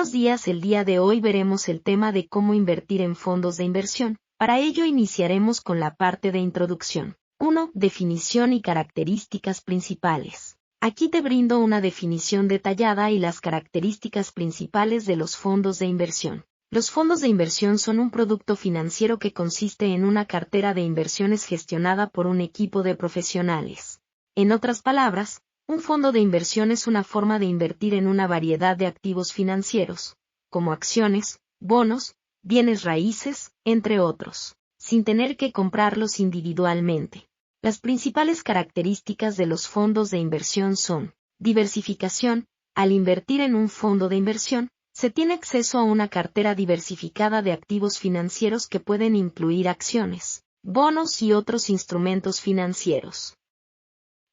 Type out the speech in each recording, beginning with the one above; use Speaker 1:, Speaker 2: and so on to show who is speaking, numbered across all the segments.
Speaker 1: Buenos días, el día de hoy veremos el tema de cómo invertir en fondos de inversión. Para ello iniciaremos con la parte de introducción. 1. Definición y características principales. Aquí te brindo una definición detallada y las características principales de los fondos de inversión. Los fondos de inversión son un producto financiero que consiste en una cartera de inversiones gestionada por un equipo de profesionales. En otras palabras, un fondo de inversión es una forma de invertir en una variedad de activos financieros, como acciones, bonos, bienes raíces, entre otros, sin tener que comprarlos individualmente. Las principales características de los fondos de inversión son: diversificación. Al invertir en un fondo de inversión, se tiene acceso a una cartera diversificada de activos financieros que pueden incluir acciones, bonos y otros instrumentos financieros.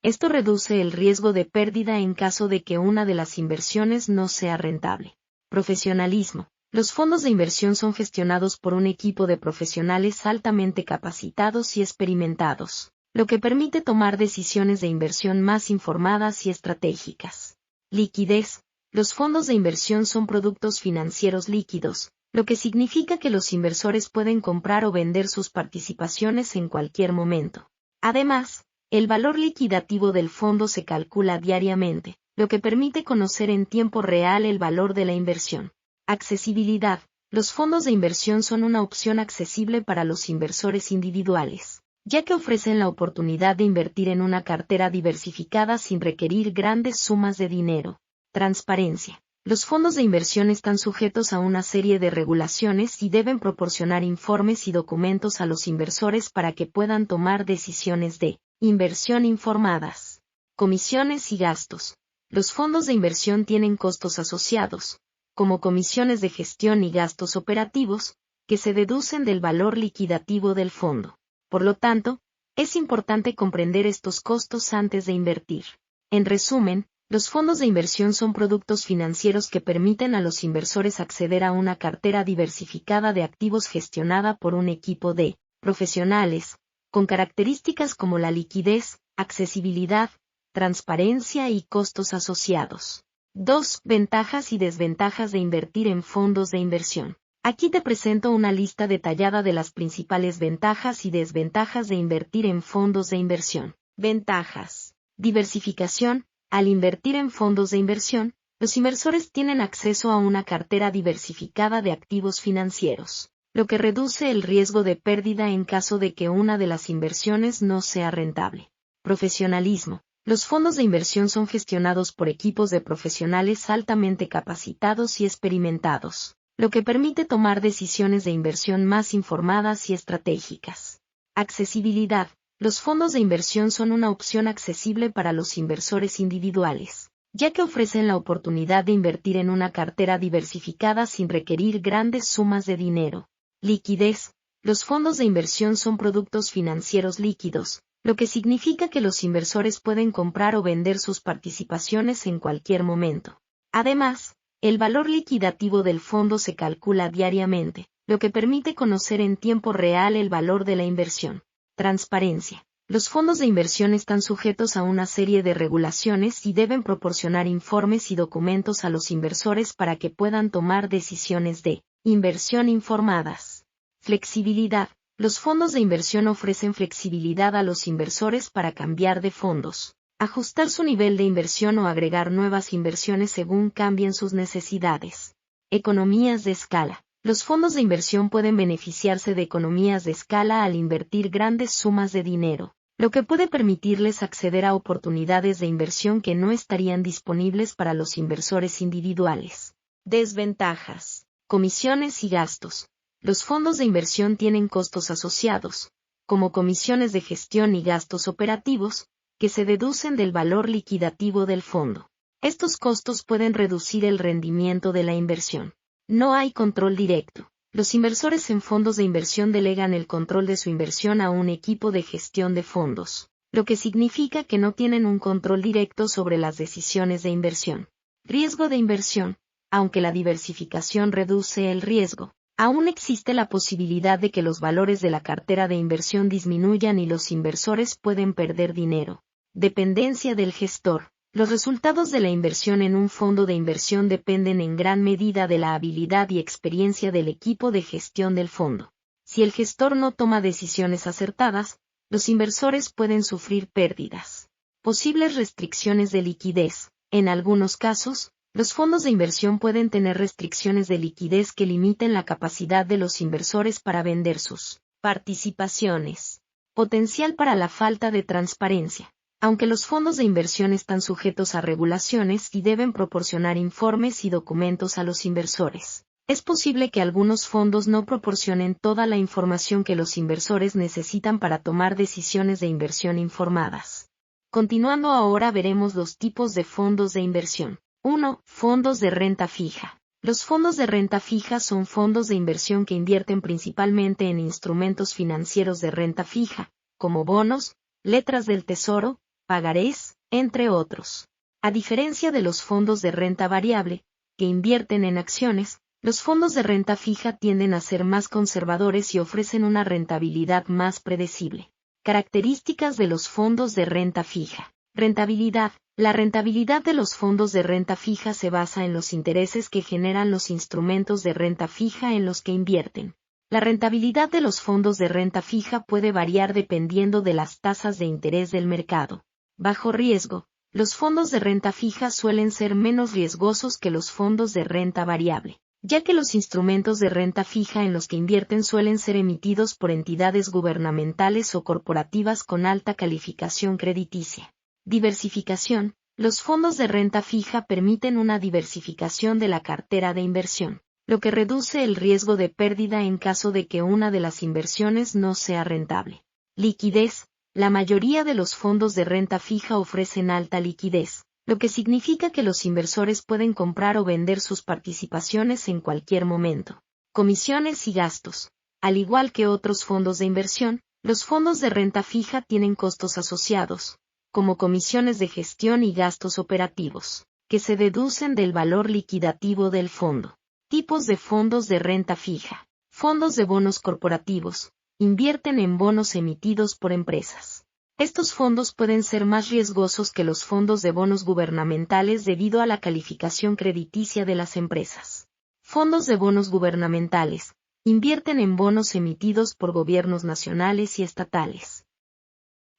Speaker 1: Esto reduce el riesgo de pérdida en caso de que una de las inversiones no sea rentable. Profesionalismo. Los fondos de inversión son gestionados por un equipo de profesionales altamente capacitados y experimentados, lo que permite tomar decisiones de inversión más informadas y estratégicas. Liquidez. Los fondos de inversión son productos financieros líquidos, lo que significa que los inversores pueden comprar o vender sus participaciones en cualquier momento. Además, el valor liquidativo del fondo se calcula diariamente, lo que permite conocer en tiempo real el valor de la inversión. Accesibilidad. Los fondos de inversión son una opción accesible para los inversores individuales, ya que ofrecen la oportunidad de invertir en una cartera diversificada sin requerir grandes sumas de dinero. Transparencia. Los fondos de inversión están sujetos a una serie de regulaciones y deben proporcionar informes y documentos a los inversores para que puedan tomar decisiones de inversión informadas. Comisiones y gastos. Los fondos de inversión tienen costos asociados, como comisiones de gestión y gastos operativos, que se deducen del valor liquidativo del fondo. Por lo tanto, es importante comprender estos costos antes de invertir. En resumen, los fondos de inversión son productos financieros que permiten a los inversores acceder a una cartera diversificada de activos gestionada por un equipo de profesionales, con características como la liquidez, accesibilidad, transparencia y costos asociados. 2. Ventajas y desventajas de invertir en fondos de inversión. Aquí te presento una lista detallada de las principales ventajas y desventajas de invertir en fondos de inversión. Ventajas. Diversificación. Al invertir en fondos de inversión, los inversores tienen acceso a una cartera diversificada de activos financieros, lo que reduce el riesgo de pérdida en caso de que una de las inversiones no sea rentable. Profesionalismo. Los fondos de inversión son gestionados por equipos de profesionales altamente capacitados y experimentados, lo que permite tomar decisiones de inversión más informadas y estratégicas. Accesibilidad. Los fondos de inversión son una opción accesible para los inversores individuales, ya que ofrecen la oportunidad de invertir en una cartera diversificada sin requerir grandes sumas de dinero. Liquidez. Los fondos de inversión son productos financieros líquidos, lo que significa que los inversores pueden comprar o vender sus participaciones en cualquier momento. Además, el valor liquidativo del fondo se calcula diariamente, lo que permite conocer en tiempo real el valor de la inversión. Transparencia. Los fondos de inversión están sujetos a una serie de regulaciones y deben proporcionar informes y documentos a los inversores para que puedan tomar decisiones de inversión informadas. Flexibilidad. Los fondos de inversión ofrecen flexibilidad a los inversores para cambiar de fondos, ajustar su nivel de inversión o agregar nuevas inversiones según cambien sus necesidades. Economías de escala. Los fondos de inversión pueden beneficiarse de economías de escala al invertir grandes sumas de dinero, lo que puede permitirles acceder a oportunidades de inversión que no estarían disponibles para los inversores individuales. Desventajas. Comisiones y gastos. Los fondos de inversión tienen costos asociados, como comisiones de gestión y gastos operativos, que se deducen del valor liquidativo del fondo. Estos costos pueden reducir el rendimiento de la inversión. No hay control directo. Los inversores en fondos de inversión delegan el control de su inversión a un equipo de gestión de fondos, lo que significa que no tienen un control directo sobre las decisiones de inversión. Riesgo de inversión. Aunque la diversificación reduce el riesgo, aún existe la posibilidad de que los valores de la cartera de inversión disminuyan y los inversores pueden perder dinero. Dependencia del gestor. Los resultados de la inversión en un fondo de inversión dependen en gran medida de la habilidad y experiencia del equipo de gestión del fondo. Si el gestor no toma decisiones acertadas, los inversores pueden sufrir pérdidas. Posibles restricciones de liquidez. En algunos casos, los fondos de inversión pueden tener restricciones de liquidez que limiten la capacidad de los inversores para vender sus participaciones. Potencial para la falta de transparencia. Aunque los fondos de inversión están sujetos a regulaciones y deben proporcionar informes y documentos a los inversores, es posible que algunos fondos no proporcionen toda la información que los inversores necesitan para tomar decisiones de inversión informadas. Continuando ahora veremos los tipos de fondos de inversión. 1. Fondos de renta fija. Los fondos de renta fija son fondos de inversión que invierten principalmente en instrumentos financieros de renta fija, como bonos, letras del tesoro, pagarés, entre otros. A diferencia de los fondos de renta variable, que invierten en acciones, los fondos de renta fija tienden a ser más conservadores y ofrecen una rentabilidad más predecible. Características de los fondos de renta fija. Rentabilidad. La rentabilidad de los fondos de renta fija se basa en los intereses que generan los instrumentos de renta fija en los que invierten. La rentabilidad de los fondos de renta fija puede variar dependiendo de las tasas de interés del mercado. Bajo riesgo. Los fondos de renta fija suelen ser menos riesgosos que los fondos de renta variable, ya que los instrumentos de renta fija en los que invierten suelen ser emitidos por entidades gubernamentales o corporativas con alta calificación crediticia. Diversificación. Los fondos de renta fija permiten una diversificación de la cartera de inversión, lo que reduce el riesgo de pérdida en caso de que una de las inversiones no sea rentable. Liquidez. La mayoría de los fondos de renta fija ofrecen alta liquidez, lo que significa que los inversores pueden comprar o vender sus participaciones en cualquier momento. Comisiones y gastos. Al igual que otros fondos de inversión, los fondos de renta fija tienen costos asociados, como comisiones de gestión y gastos operativos, que se deducen del valor liquidativo del fondo. Tipos de fondos de renta fija. Fondos de bonos corporativos. Invierten en bonos emitidos por empresas. Estos fondos pueden ser más riesgosos que los fondos de bonos gubernamentales debido a la calificación crediticia de las empresas. Fondos de bonos gubernamentales. Invierten en bonos emitidos por gobiernos nacionales y estatales.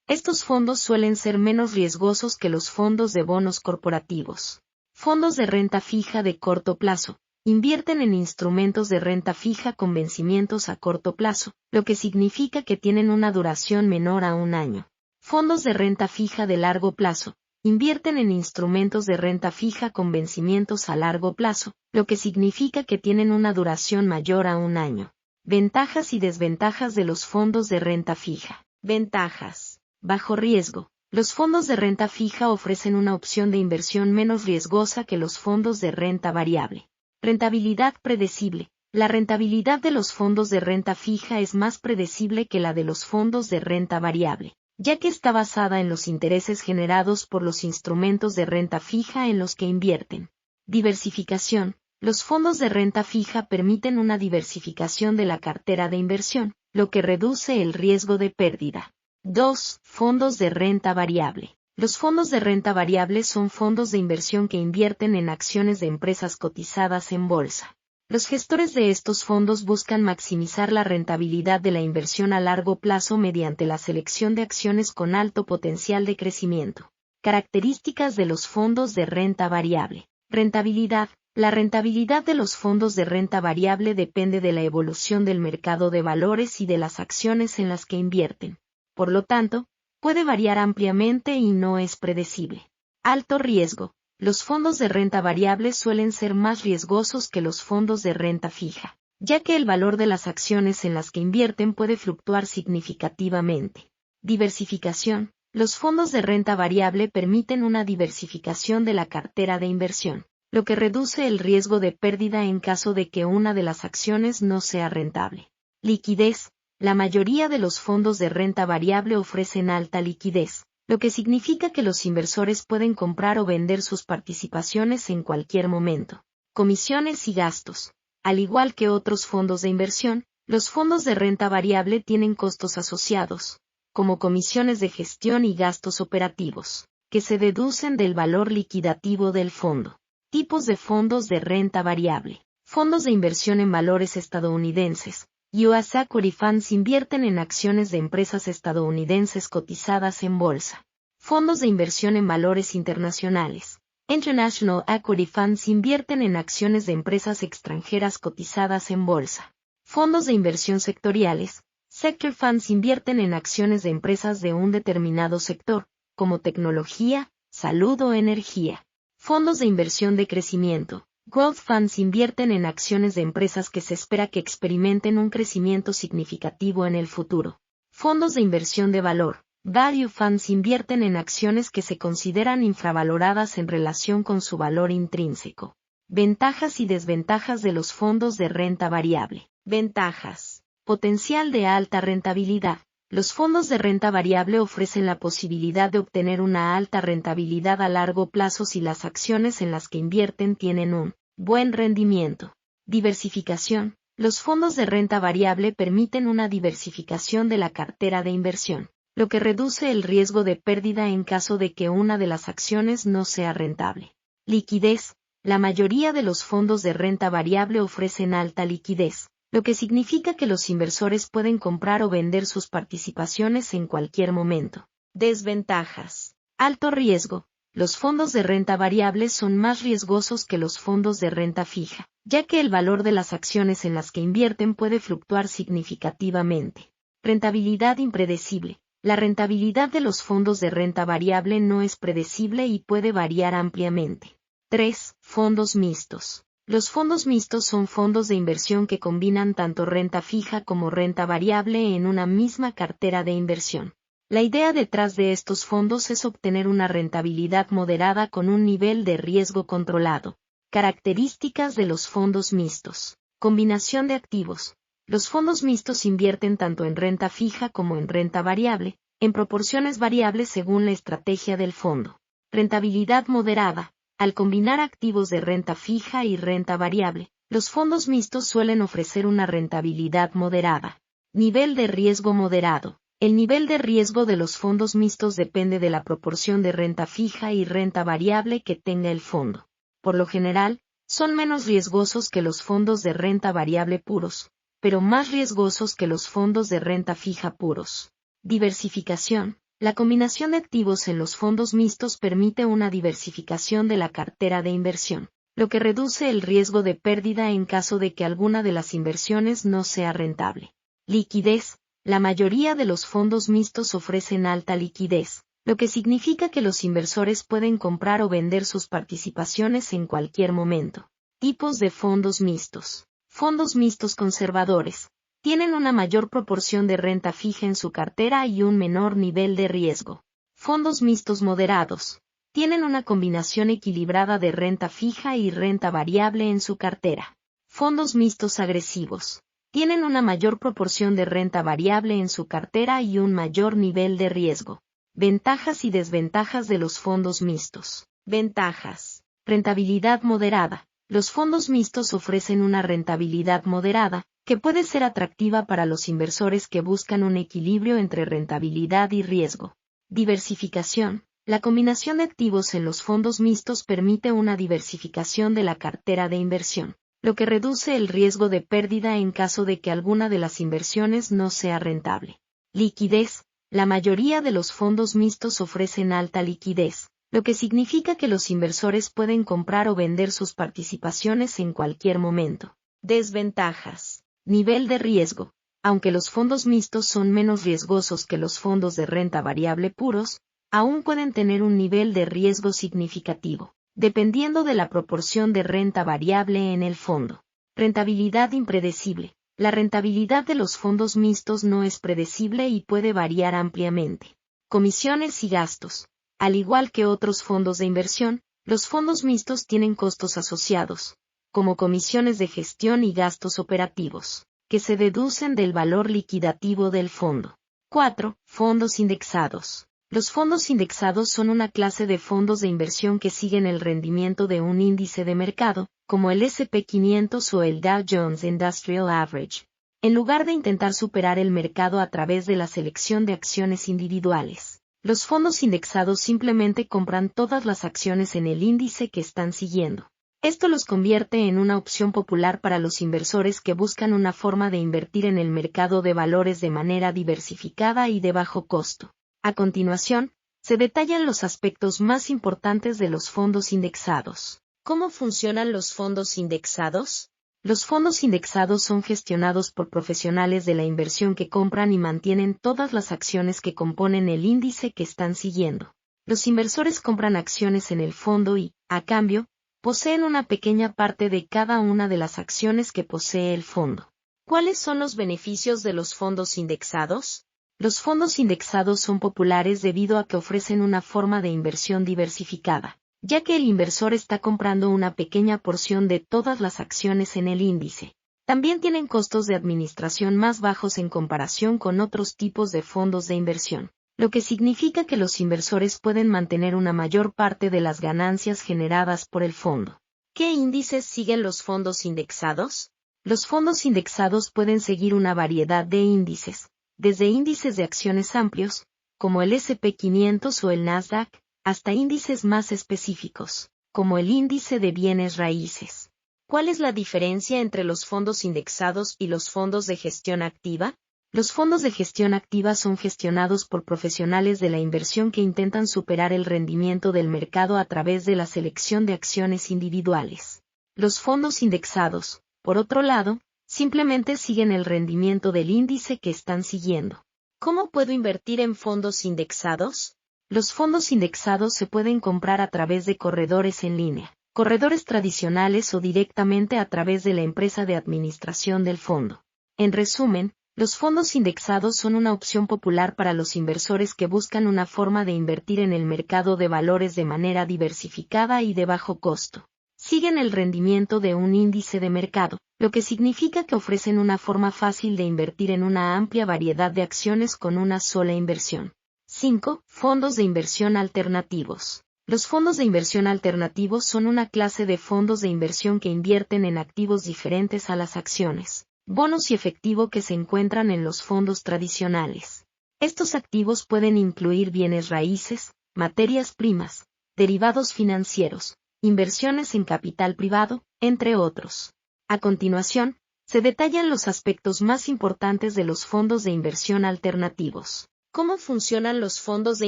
Speaker 1: Estos fondos suelen ser menos riesgosos que los fondos de bonos corporativos. Fondos de renta fija de corto plazo. Invierten en instrumentos de renta fija con vencimientos a corto plazo, lo que significa que tienen una duración menor a un año. Fondos de renta fija de largo plazo. Invierten en instrumentos de renta fija con vencimientos a largo plazo, lo que significa que tienen una duración mayor a un año. Ventajas y desventajas de los fondos de renta fija. Ventajas. Bajo riesgo. Los fondos de renta fija ofrecen una opción de inversión menos riesgosa que los fondos de renta variable. Rentabilidad predecible. La rentabilidad de los fondos de renta fija es más predecible que la de los fondos de renta variable, ya que está basada en los intereses generados por los instrumentos de renta fija en los que invierten. Diversificación. Los fondos de renta fija permiten una diversificación de la cartera de inversión, lo que reduce el riesgo de pérdida. 2. Fondos de renta variable. Los fondos de renta variable son fondos de inversión que invierten en acciones de empresas cotizadas en bolsa. Los gestores de estos fondos buscan maximizar la rentabilidad de la inversión a largo plazo mediante la selección de acciones con alto potencial de crecimiento. Características de los fondos de renta variable. Rentabilidad. La rentabilidad de los fondos de renta variable depende de la evolución del mercado de valores y de las acciones en las que invierten. Por lo tanto, puede variar ampliamente y no es predecible. Alto riesgo. Los fondos de renta variable suelen ser más riesgosos que los fondos de renta fija, ya que el valor de las acciones en las que invierten puede fluctuar significativamente. Diversificación. Los fondos de renta variable permiten una diversificación de la cartera de inversión, lo que reduce el riesgo de pérdida en caso de que una de las acciones no sea rentable. Liquidez. La mayoría de los fondos de renta variable ofrecen alta liquidez, lo que significa que los inversores pueden comprar o vender sus participaciones en cualquier momento. Comisiones y gastos. Al igual que otros fondos de inversión, los fondos de renta variable tienen costos asociados, como comisiones de gestión y gastos operativos. que se deducen del valor liquidativo del fondo. Tipos de fondos de renta variable. Fondos de inversión en valores estadounidenses. US Equity Funds invierten en acciones de empresas estadounidenses cotizadas en bolsa. Fondos de inversión en valores internacionales. International Equity Funds invierten en acciones de empresas extranjeras cotizadas en bolsa. Fondos de inversión sectoriales. Sector Funds invierten en acciones de empresas de un determinado sector, como tecnología, salud o energía. Fondos de inversión de crecimiento. Growth Funds invierten en acciones de empresas que se espera que experimenten un crecimiento significativo en el futuro. Fondos de inversión de valor. Value Funds invierten en acciones que se consideran infravaloradas en relación con su valor intrínseco. Ventajas y desventajas de los fondos de renta variable. Ventajas. Potencial de alta rentabilidad. Los fondos de renta variable ofrecen la posibilidad de obtener una alta rentabilidad a largo plazo si las acciones en las que invierten tienen un buen rendimiento. Diversificación. Los fondos de renta variable permiten una diversificación de la cartera de inversión, lo que reduce el riesgo de pérdida en caso de que una de las acciones no sea rentable. Liquidez. La mayoría de los fondos de renta variable ofrecen alta liquidez, lo que significa que los inversores pueden comprar o vender sus participaciones en cualquier momento. Desventajas. Alto riesgo. Los fondos de renta variable son más riesgosos que los fondos de renta fija, ya que el valor de las acciones en las que invierten puede fluctuar significativamente. Rentabilidad impredecible. La rentabilidad de los fondos de renta variable no es predecible y puede variar ampliamente. 3. Fondos mixtos. Los fondos mixtos son fondos de inversión que combinan tanto renta fija como renta variable en una misma cartera de inversión. La idea detrás de estos fondos es obtener una rentabilidad moderada con un nivel de riesgo controlado. Características de los fondos mixtos. Combinación de activos. Los fondos mixtos invierten tanto en renta fija como en renta variable, en proporciones variables según la estrategia del fondo. Rentabilidad moderada. Al combinar activos de renta fija y renta variable, los fondos mixtos suelen ofrecer una rentabilidad moderada. Nivel de riesgo moderado. El nivel de riesgo de los fondos mixtos depende de la proporción de renta fija y renta variable que tenga el fondo. Por lo general, son menos riesgosos que los fondos de renta variable puros, pero más riesgosos que los fondos de renta fija puros. Diversificación. La combinación de activos en los fondos mixtos permite una diversificación de la cartera de inversión, lo que reduce el riesgo de pérdida en caso de que alguna de las inversiones no sea rentable. Liquidez. La mayoría de los fondos mixtos ofrecen alta liquidez, lo que significa que los inversores pueden comprar o vender sus participaciones en cualquier momento. Tipos de fondos mixtos. Fondos mixtos conservadores. Tienen una mayor proporción de renta fija en su cartera y un menor nivel de riesgo. Fondos mixtos moderados. Tienen una combinación equilibrada de renta fija y renta variable en su cartera. Fondos mixtos agresivos. Tienen una mayor proporción de renta variable en su cartera y un mayor nivel de riesgo. Ventajas y desventajas de los fondos mixtos. Ventajas. Rentabilidad moderada. Los fondos mixtos ofrecen una rentabilidad moderada, que puede ser atractiva para los inversores que buscan un equilibrio entre rentabilidad y riesgo. Diversificación. La combinación de activos en los fondos mixtos permite una diversificación de la cartera de inversión, lo que reduce el riesgo de pérdida en caso de que alguna de las inversiones no sea rentable. Liquidez. La mayoría de los fondos mixtos ofrecen alta liquidez, lo que significa que los inversores pueden comprar o vender sus participaciones en cualquier momento. Desventajas. Nivel de riesgo. Aunque los fondos mixtos son menos riesgosos que los fondos de renta variable puros, aún pueden tener un nivel de riesgo significativo, dependiendo de la proporción de renta variable en el fondo. Rentabilidad impredecible. La rentabilidad de los fondos mixtos no es predecible y puede variar ampliamente. Comisiones y gastos. Al igual que otros fondos de inversión, los fondos mixtos tienen costos asociados, como comisiones de gestión y gastos operativos, que se deducen del valor liquidativo del fondo. 4. Fondos indexados. Los fondos indexados son una clase de fondos de inversión que siguen el rendimiento de un índice de mercado, como el S&P 500 o el Dow Jones Industrial Average, en lugar de intentar superar el mercado a través de la selección de acciones individuales. Los fondos indexados simplemente compran todas las acciones en el índice que están siguiendo. Esto los convierte en una opción popular para los inversores que buscan una forma de invertir en el mercado de valores de manera diversificada y de bajo costo. A continuación, se detallan los aspectos más importantes de los fondos indexados. ¿Cómo funcionan los fondos indexados? Los fondos indexados son gestionados por profesionales de la inversión que compran y mantienen todas las acciones que componen el índice que están siguiendo. Los inversores compran acciones en el fondo y, a cambio, poseen una pequeña parte de cada una de las acciones que posee el fondo. ¿Cuáles son los beneficios de los fondos indexados? Los fondos indexados son populares debido a que ofrecen una forma de inversión diversificada, ya que el inversor está comprando una pequeña porción de todas las acciones en el índice. También tienen costos de administración más bajos en comparación con otros tipos de fondos de inversión, lo que significa que los inversores pueden mantener una mayor parte de las ganancias generadas por el fondo. ¿Qué índices siguen los fondos indexados? Los fondos indexados pueden seguir una variedad de índices, desde índices de acciones amplios, como el S&P 500 o el Nasdaq, hasta índices más específicos, como el índice de bienes raíces. ¿Cuál es la diferencia entre los fondos indexados y los fondos de gestión activa? Los fondos de gestión activa son gestionados por profesionales de la inversión que intentan superar el rendimiento del mercado a través de la selección de acciones individuales. Los fondos indexados, por otro lado, simplemente siguen el rendimiento del índice que están siguiendo. ¿Cómo puedo invertir en fondos indexados? Los fondos indexados se pueden comprar a través de corredores en línea, corredores tradicionales o directamente a través de la empresa de administración del fondo. En resumen, los fondos indexados son una opción popular para los inversores que buscan una forma de invertir en el mercado de valores de manera diversificada y de bajo costo. Siguen el rendimiento de un índice de mercado, lo que significa que ofrecen una forma fácil de invertir en una amplia variedad de acciones con una sola inversión. 5. Fondos de inversión alternativos. Los fondos de inversión alternativos son una clase de fondos de inversión que invierten en activos diferentes a las acciones, bonos y efectivo que se encuentran en los fondos tradicionales. Estos activos pueden incluir bienes raíces, materias primas, derivados financieros, inversiones en capital privado, entre otros. A continuación, se detallan los aspectos más importantes de los fondos de inversión alternativos. ¿Cómo funcionan los fondos de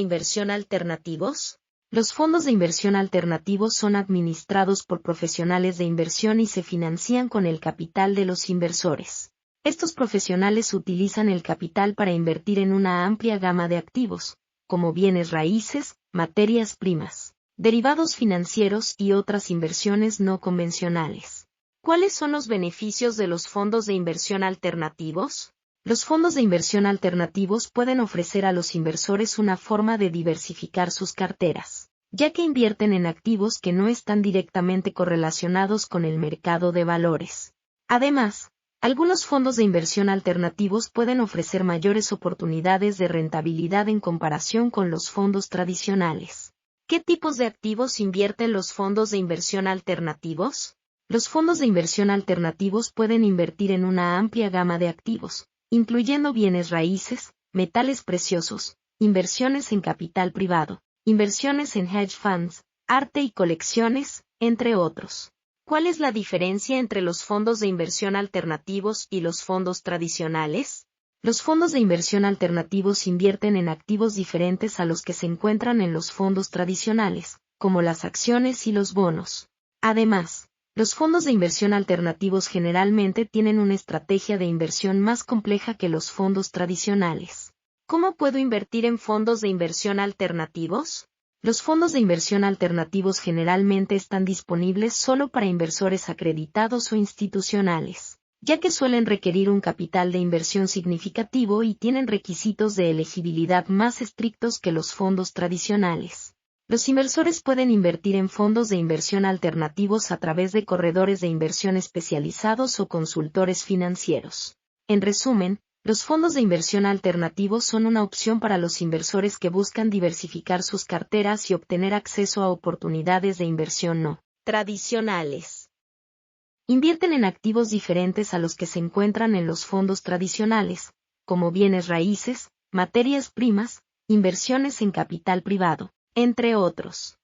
Speaker 1: inversión alternativos? Los fondos de inversión alternativos son administrados por profesionales de inversión y se financian con el capital de los inversores. Estos profesionales utilizan el capital para invertir en una amplia gama de activos, como bienes raíces, materias primas, derivados financieros y otras inversiones no convencionales. ¿Cuáles son los beneficios de los fondos de inversión alternativos? Los fondos de inversión alternativos pueden ofrecer a los inversores una forma de diversificar sus carteras, ya que invierten en activos que no están directamente correlacionados con el mercado de valores. Además, algunos fondos de inversión alternativos pueden ofrecer mayores oportunidades de rentabilidad en comparación con los fondos tradicionales. ¿Qué tipos de activos invierten los fondos de inversión alternativos? Los fondos de inversión alternativos pueden invertir en una amplia gama de activos, incluyendo bienes raíces, metales preciosos, inversiones en capital privado, inversiones en hedge funds, arte y colecciones, entre otros. ¿Cuál es la diferencia entre los fondos de inversión alternativos y los fondos tradicionales? Los fondos de inversión alternativos invierten en activos diferentes a los que se encuentran en los fondos tradicionales, como las acciones y los bonos. Además, los fondos de inversión alternativos generalmente tienen una estrategia de inversión más compleja que los fondos tradicionales. ¿Cómo puedo invertir en fondos de inversión alternativos? Los fondos de inversión alternativos generalmente están disponibles solo para inversores acreditados o institucionales, ya que suelen requerir un capital de inversión significativo y tienen requisitos de elegibilidad más estrictos que los fondos tradicionales. Los inversores pueden invertir en fondos de inversión alternativos a través de corredores de inversión especializados o consultores financieros. En resumen, los fondos de inversión alternativos son una opción para los inversores que buscan diversificar sus carteras y obtener acceso a oportunidades de inversión no tradicionales. Invierten en activos diferentes a los que se encuentran en los fondos tradicionales, como bienes raíces, materias primas, inversiones en capital privado, entre otros.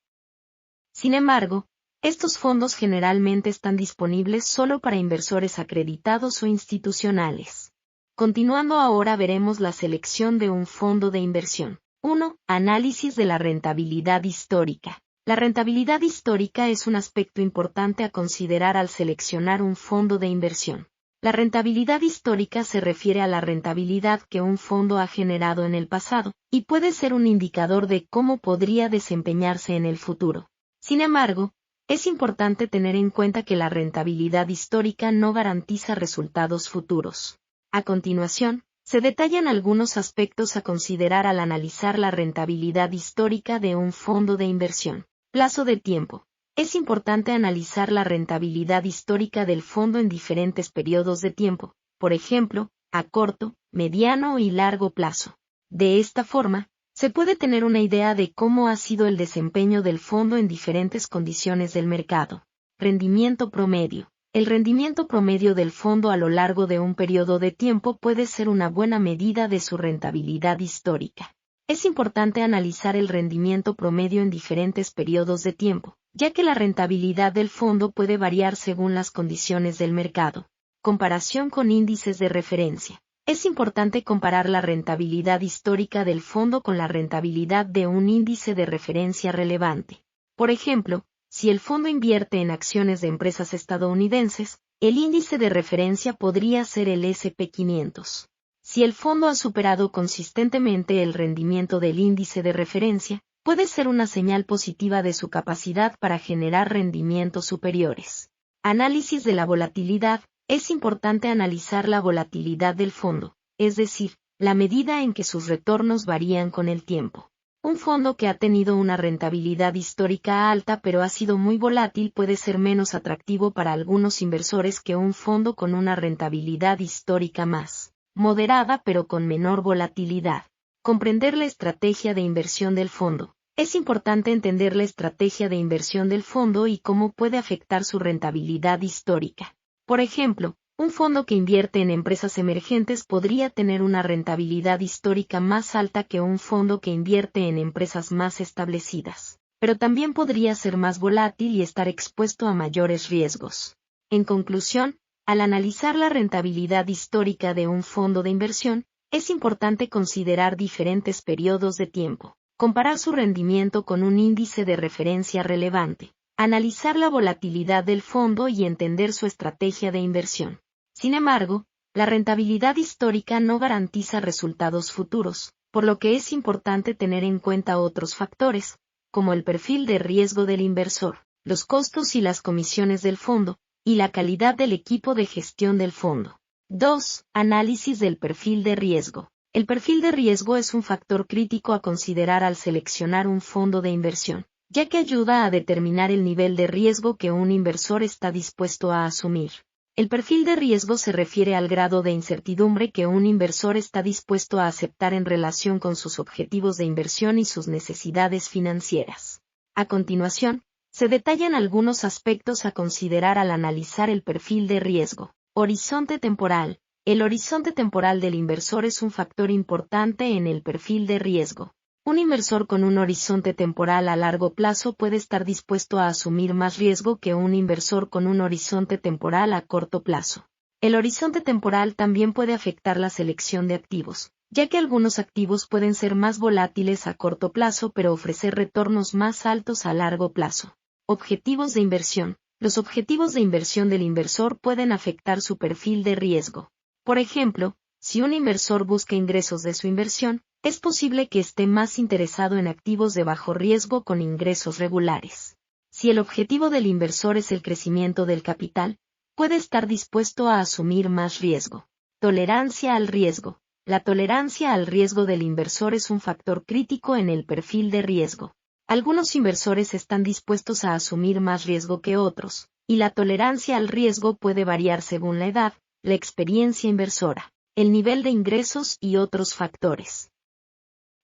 Speaker 1: Sin embargo, estos fondos generalmente están disponibles solo para inversores acreditados o institucionales. Continuando ahora veremos la selección de un fondo de inversión. 1. Análisis de la rentabilidad histórica. La rentabilidad histórica es un aspecto importante a considerar al seleccionar un fondo de inversión. La rentabilidad histórica se refiere a la rentabilidad que un fondo ha generado en el pasado, y puede ser un indicador de cómo podría desempeñarse en el futuro. Sin embargo, es importante tener en cuenta que la rentabilidad histórica no garantiza resultados futuros. A continuación, se detallan algunos aspectos a considerar al analizar la rentabilidad histórica de un fondo de inversión. Plazo de tiempo. Es importante analizar la rentabilidad histórica del fondo en diferentes periodos de tiempo, por ejemplo, a corto, mediano y largo plazo. De esta forma, se puede tener una idea de cómo ha sido el desempeño del fondo en diferentes condiciones del mercado. Rendimiento promedio. El rendimiento promedio del fondo a lo largo de un periodo de tiempo puede ser una buena medida de su rentabilidad histórica. Es importante analizar el rendimiento promedio en diferentes periodos de tiempo, ya que la rentabilidad del fondo puede variar según las condiciones del mercado. Comparación con índices de referencia. Es importante comparar la rentabilidad histórica del fondo con la rentabilidad de un índice de referencia relevante. Por ejemplo, si el fondo invierte en acciones de empresas estadounidenses, el índice de referencia podría ser el S&P 500. Si el fondo ha superado consistentemente el rendimiento del índice de referencia, puede ser una señal positiva de su capacidad para generar rendimientos superiores. Análisis de la volatilidad. Es importante analizar la volatilidad del fondo, es decir, la medida en que sus retornos varían con el tiempo. Un fondo que ha tenido una rentabilidad histórica alta pero ha sido muy volátil puede ser menos atractivo para algunos inversores que un fondo con una rentabilidad histórica más moderada pero con menor volatilidad. Comprender la estrategia de inversión del fondo. Es importante entender la estrategia de inversión del fondo y cómo puede afectar su rentabilidad histórica. Por ejemplo, un fondo que invierte en empresas emergentes podría tener una rentabilidad histórica más alta que un fondo que invierte en empresas más establecidas, pero también podría ser más volátil y estar expuesto a mayores riesgos. En conclusión, al analizar la rentabilidad histórica de un fondo de inversión, es importante considerar diferentes periodos de tiempo, comparar su rendimiento con un índice de referencia relevante, analizar la volatilidad del fondo y entender su estrategia de inversión. Sin embargo, la rentabilidad histórica no garantiza resultados futuros, por lo que es importante tener en cuenta otros factores, como el perfil de riesgo del inversor, los costos y las comisiones del fondo, y la calidad del equipo de gestión del fondo. 2. Análisis del perfil de riesgo. El perfil de riesgo es un factor crítico a considerar al seleccionar un fondo de inversión, ya que ayuda a determinar el nivel de riesgo que un inversor está dispuesto a asumir. El perfil de riesgo se refiere al grado de incertidumbre que un inversor está dispuesto a aceptar en relación con sus objetivos de inversión y sus necesidades financieras. A continuación, se detallan algunos aspectos a considerar al analizar el perfil de riesgo. Horizonte temporal. El horizonte temporal del inversor es un factor importante en el perfil de riesgo. Un inversor con un horizonte temporal a largo plazo puede estar dispuesto a asumir más riesgo que un inversor con un horizonte temporal a corto plazo. El horizonte temporal también puede afectar la selección de activos, ya que algunos activos pueden ser más volátiles a corto plazo pero ofrecer retornos más altos a largo plazo. Objetivos de inversión. Los objetivos de inversión del inversor pueden afectar su perfil de riesgo. Por ejemplo, si un inversor busca ingresos de su inversión, es posible que esté más interesado en activos de bajo riesgo con ingresos regulares. Si el objetivo del inversor es el crecimiento del capital, puede estar dispuesto a asumir más riesgo. Tolerancia al riesgo. La tolerancia al riesgo del inversor es un factor crítico en el perfil de riesgo. Algunos inversores están dispuestos a asumir más riesgo que otros, y la tolerancia al riesgo puede variar según la edad, la experiencia inversora, el nivel de ingresos y otros factores.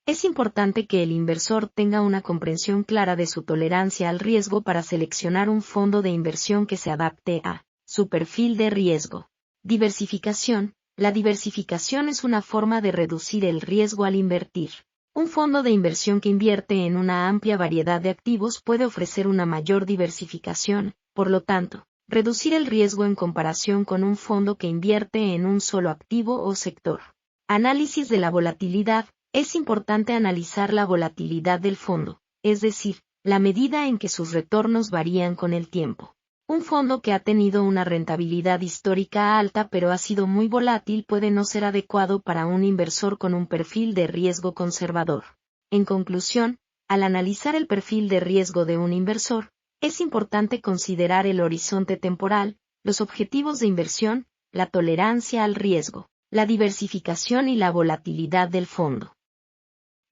Speaker 1: Es importante que el inversor tenga una comprensión clara de su tolerancia al riesgo para seleccionar un fondo de inversión que se adapte a su perfil de riesgo. Diversificación. La diversificación es una forma de reducir el riesgo al invertir. Un fondo de inversión que invierte en una amplia variedad de activos puede ofrecer una mayor diversificación, por lo tanto, reducir el riesgo en comparación con un fondo que invierte en un solo activo o sector. Análisis de la volatilidad. Es importante analizar la volatilidad del fondo, es decir, la medida en que sus retornos varían con el tiempo. Un fondo que ha tenido una rentabilidad histórica alta pero ha sido muy volátil puede no ser adecuado para un inversor con un perfil de riesgo conservador. En conclusión, al analizar el perfil de riesgo de un inversor, es importante considerar el horizonte temporal, los objetivos de inversión, la tolerancia al riesgo, la diversificación y la volatilidad del fondo.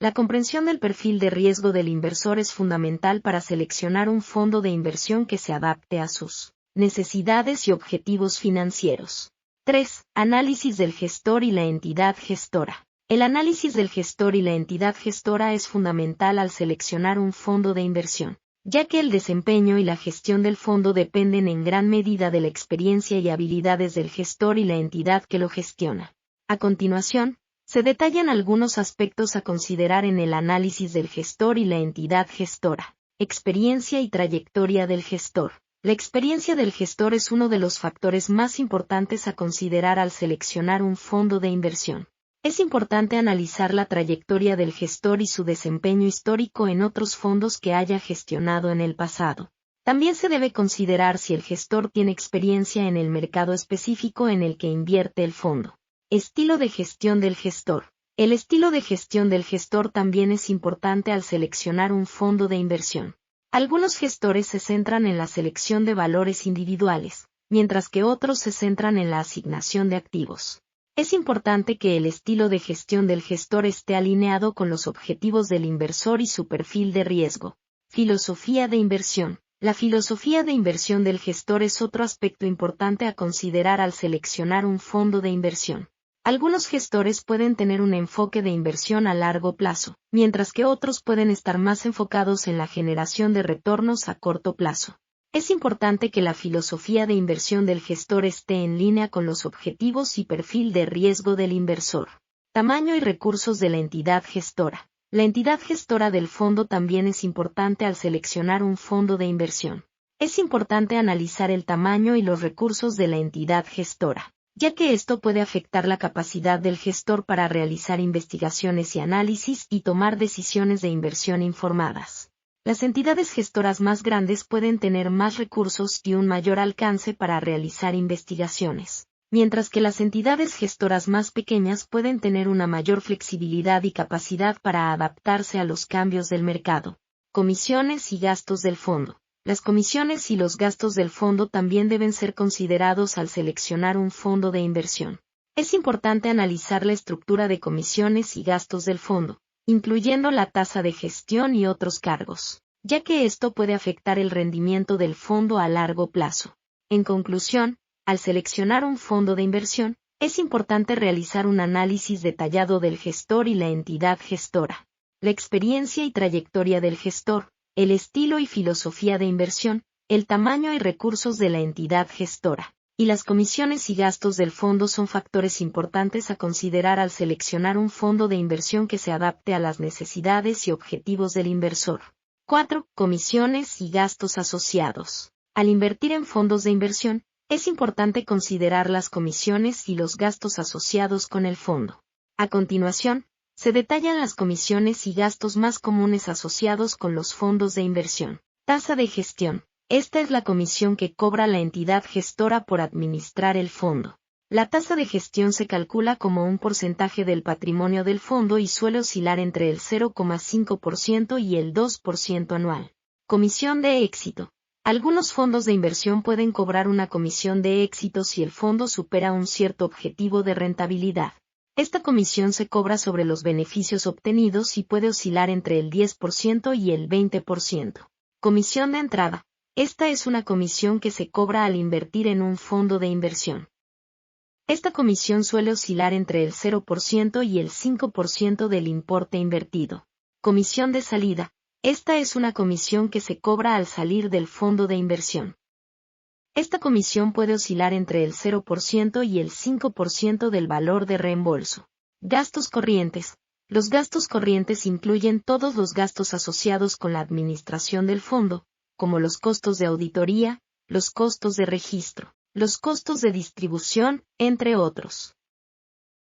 Speaker 1: La comprensión del perfil de riesgo del inversor es fundamental para seleccionar un fondo de inversión que se adapte a sus necesidades y objetivos financieros. 3. Análisis del gestor y la entidad gestora. El análisis del gestor y la entidad gestora es fundamental al seleccionar un fondo de inversión, ya que el desempeño y la gestión del fondo dependen en gran medida de la experiencia y habilidades del gestor y la entidad que lo gestiona. A continuación, se detallan algunos aspectos a considerar en el análisis del gestor y la entidad gestora. Experiencia y trayectoria del gestor. La experiencia del gestor es uno de los factores más importantes a considerar al seleccionar un fondo de inversión. Es importante analizar la trayectoria del gestor y su desempeño histórico en otros fondos que haya gestionado en el pasado. También se debe considerar si el gestor tiene experiencia en el mercado específico en el que invierte el fondo. Estilo de gestión del gestor. El estilo de gestión del gestor también es importante al seleccionar un fondo de inversión. Algunos gestores se centran en la selección de valores individuales, mientras que otros se centran en la asignación de activos. Es importante que el estilo de gestión del gestor esté alineado con los objetivos del inversor y su perfil de riesgo. Filosofía de inversión. La filosofía de inversión del gestor es otro aspecto importante a considerar al seleccionar un fondo de inversión. Algunos gestores pueden tener un enfoque de inversión a largo plazo, mientras que otros pueden estar más enfocados en la generación de retornos a corto plazo. Es importante que la filosofía de inversión del gestor esté en línea con los objetivos y perfil de riesgo del inversor. Tamaño y recursos de la entidad gestora. La entidad gestora del fondo también es importante al seleccionar un fondo de inversión. Es importante analizar el tamaño y los recursos de la entidad gestora, ya que esto puede afectar la capacidad del gestor para realizar investigaciones y análisis y tomar decisiones de inversión informadas. Las entidades gestoras más grandes pueden tener más recursos y un mayor alcance para realizar investigaciones, mientras que las entidades gestoras más pequeñas pueden tener una mayor flexibilidad y capacidad para adaptarse a los cambios del mercado. Comisiones y gastos del fondo. Las comisiones y los gastos del fondo también deben ser considerados al seleccionar un fondo de inversión. Es importante analizar la estructura de comisiones y gastos del fondo, incluyendo la tasa de gestión y otros cargos, ya que esto puede afectar el rendimiento del fondo a largo plazo. En conclusión, al seleccionar un fondo de inversión, es importante realizar un análisis detallado del gestor y la entidad gestora. La experiencia y trayectoria del gestor, el estilo y filosofía de inversión, el tamaño y recursos de la entidad gestora, y las comisiones y gastos del fondo son factores importantes a considerar al seleccionar un fondo de inversión que se adapte a las necesidades y objetivos del inversor. 4. Comisiones y gastos asociados. Al invertir en fondos de inversión, es importante considerar las comisiones y los gastos asociados con el fondo. A continuación, se detallan las comisiones y gastos más comunes asociados con los fondos de inversión. Tasa de gestión. Esta es la comisión que cobra la entidad gestora por administrar el fondo. La tasa de gestión se calcula como un porcentaje del patrimonio del fondo y suele oscilar entre el 0,5% y el 2% anual. Comisión de éxito. Algunos fondos de inversión pueden cobrar una comisión de éxito si el fondo supera un cierto objetivo de rentabilidad. Esta comisión se cobra sobre los beneficios obtenidos y puede oscilar entre el 10% y el 20%. Comisión de entrada. Esta es una comisión que se cobra al invertir en un fondo de inversión. Esta comisión suele oscilar entre el 0% y el 5% del importe invertido. Comisión de salida. Esta es una comisión que se cobra al salir del fondo de inversión. Esta comisión puede oscilar entre el 0% y el 5% del valor de reembolso. Gastos corrientes. Los gastos corrientes incluyen todos los gastos asociados con la administración del fondo, como los costos de auditoría, los costos de registro, los costos de distribución, entre otros.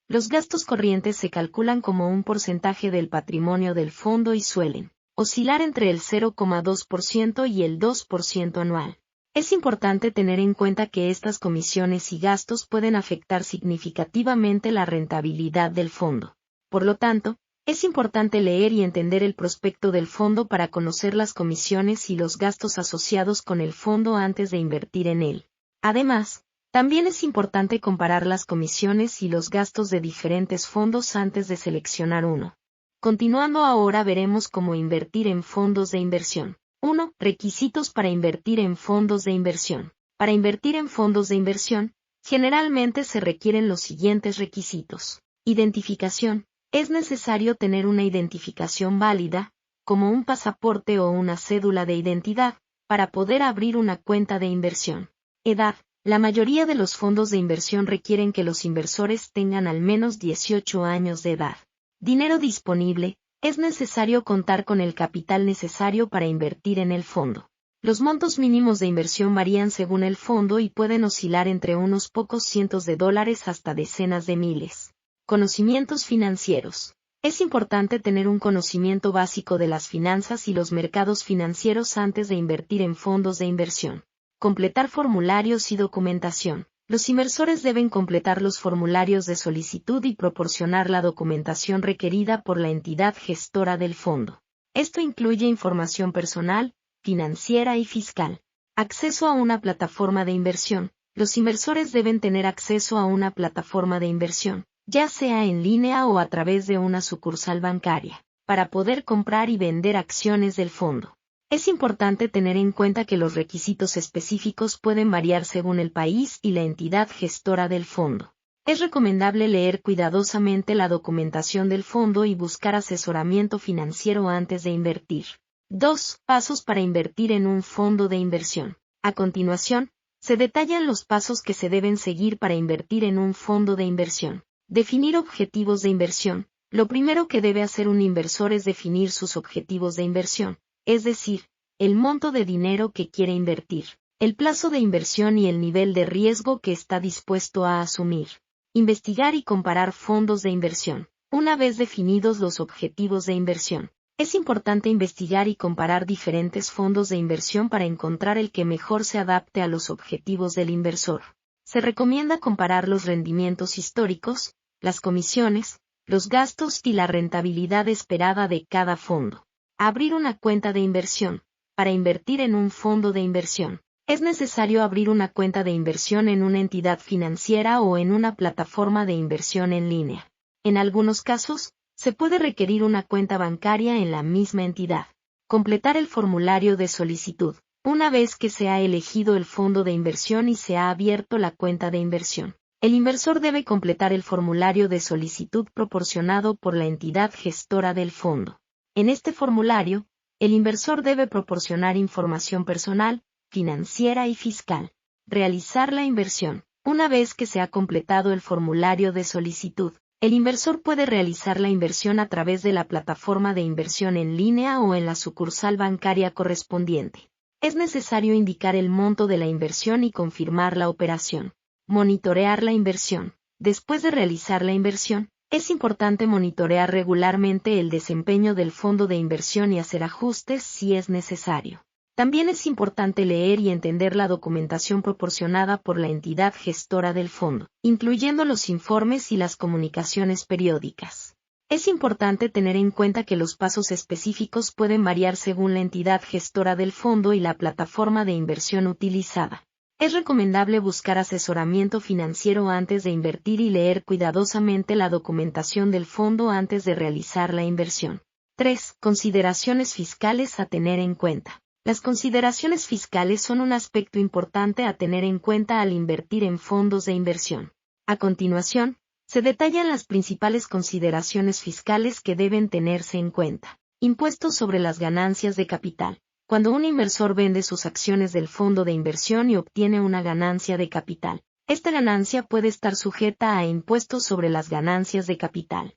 Speaker 1: Los gastos corrientes se calculan como un porcentaje del patrimonio del fondo y suelen oscilar entre el 0,2% y el 2% anual. Es importante tener en cuenta que estas comisiones y gastos pueden afectar significativamente la rentabilidad del fondo. Por lo tanto, es importante leer y entender el prospecto del fondo para conocer las comisiones y los gastos asociados con el fondo antes de invertir en él. Además, también es importante comparar las comisiones y los gastos de diferentes fondos antes de seleccionar uno. Continuando ahora veremos cómo invertir en fondos de inversión. 1. Requisitos para invertir en fondos de inversión. Para invertir en fondos de inversión, generalmente se requieren los siguientes requisitos. Identificación. Es necesario tener una identificación válida, como un pasaporte o una cédula de identidad, para poder abrir una cuenta de inversión. Edad. La mayoría de los fondos de inversión requieren que los inversores tengan al menos 18 años de edad. Dinero disponible. Es necesario contar con el capital necesario para invertir en el fondo. Los montos mínimos de inversión varían según el fondo y pueden oscilar entre unos pocos cientos de dólares hasta decenas de miles. Conocimientos financieros. Es importante tener un conocimiento básico de las finanzas y los mercados financieros antes de invertir en fondos de inversión. Completar formularios y documentación. Los inversores deben completar los formularios de solicitud y proporcionar la documentación requerida por la entidad gestora del fondo. Esto incluye información personal, financiera y fiscal. Acceso a una plataforma de inversión. Los inversores deben tener acceso a una plataforma de inversión, ya sea en línea o a través de una sucursal bancaria, para poder comprar y vender acciones del fondo. Es importante tener en cuenta que los requisitos específicos pueden variar según el país y la entidad gestora del fondo. Es recomendable leer cuidadosamente la documentación del fondo y buscar asesoramiento financiero antes de invertir. 2. Pasos para invertir en un fondo de inversión. A continuación, se detallan los pasos que se deben seguir para invertir en un fondo de inversión. Definir objetivos de inversión. Lo primero que debe hacer un inversor es definir sus objetivos de inversión, es decir, el monto de dinero que quiere invertir, el plazo de inversión y el nivel de riesgo que está dispuesto a asumir. Investigar y comparar fondos de inversión. Una vez definidos los objetivos de inversión, es importante investigar y comparar diferentes fondos de inversión para encontrar el que mejor se adapte a los objetivos del inversor. Se recomienda comparar los rendimientos históricos, las comisiones, los gastos y la rentabilidad esperada de cada fondo. Abrir una cuenta de inversión. Para invertir en un fondo de inversión, es necesario abrir una cuenta de inversión en una entidad financiera o en una plataforma de inversión en línea. En algunos casos, se puede requerir una cuenta bancaria en la misma entidad. Completar el formulario de solicitud. Una vez que se ha elegido el fondo de inversión y se ha abierto la cuenta de inversión, el inversor debe completar el formulario de solicitud proporcionado por la entidad gestora del fondo. En este formulario, el inversor debe proporcionar información personal, financiera y fiscal. Realizar la inversión. Una vez que se ha completado el formulario de solicitud, el inversor puede realizar la inversión a través de la plataforma de inversión en línea o en la sucursal bancaria correspondiente. Es necesario indicar el monto de la inversión y confirmar la operación. Monitorear la inversión. Después de realizar la inversión, es importante monitorear regularmente el desempeño del fondo de inversión y hacer ajustes si es necesario. También es importante leer y entender la documentación proporcionada por la entidad gestora del fondo, incluyendo los informes y las comunicaciones periódicas. Es importante tener en cuenta que los pasos específicos pueden variar según la entidad gestora del fondo y la plataforma de inversión utilizada. Es recomendable buscar asesoramiento financiero antes de invertir y leer cuidadosamente la documentación del fondo antes de realizar la inversión. 3. Consideraciones fiscales a tener en cuenta. Las consideraciones fiscales son un aspecto importante a tener en cuenta al invertir en fondos de inversión. A continuación, se detallan las principales consideraciones fiscales que deben tenerse en cuenta. Impuestos sobre las ganancias de capital. Cuando un inversor vende sus acciones del fondo de inversión y obtiene una ganancia de capital, esta ganancia puede estar sujeta a impuestos sobre las ganancias de capital.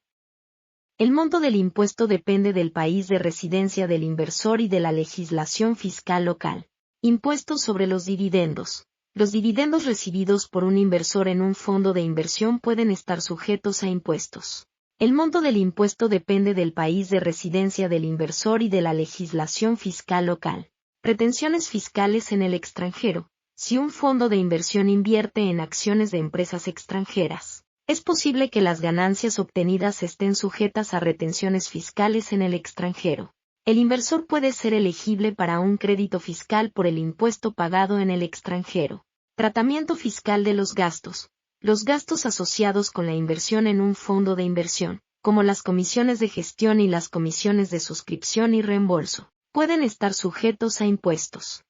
Speaker 1: El monto del impuesto depende del país de residencia del inversor y de la legislación fiscal local. Impuestos sobre los dividendos. Los dividendos recibidos por un inversor en un fondo de inversión pueden estar sujetos a impuestos. El monto del impuesto depende del país de residencia del inversor y de la legislación fiscal local. Retenciones fiscales en el extranjero. Si un fondo de inversión invierte en acciones de empresas extranjeras, es posible que las ganancias obtenidas estén sujetas a retenciones fiscales en el extranjero. El inversor puede ser elegible para un crédito fiscal por el impuesto pagado en el extranjero. Tratamiento fiscal de los gastos. Los gastos asociados con la inversión en un fondo de inversión, como las comisiones de gestión y las comisiones de suscripción y reembolso, pueden estar sujetos a impuestos.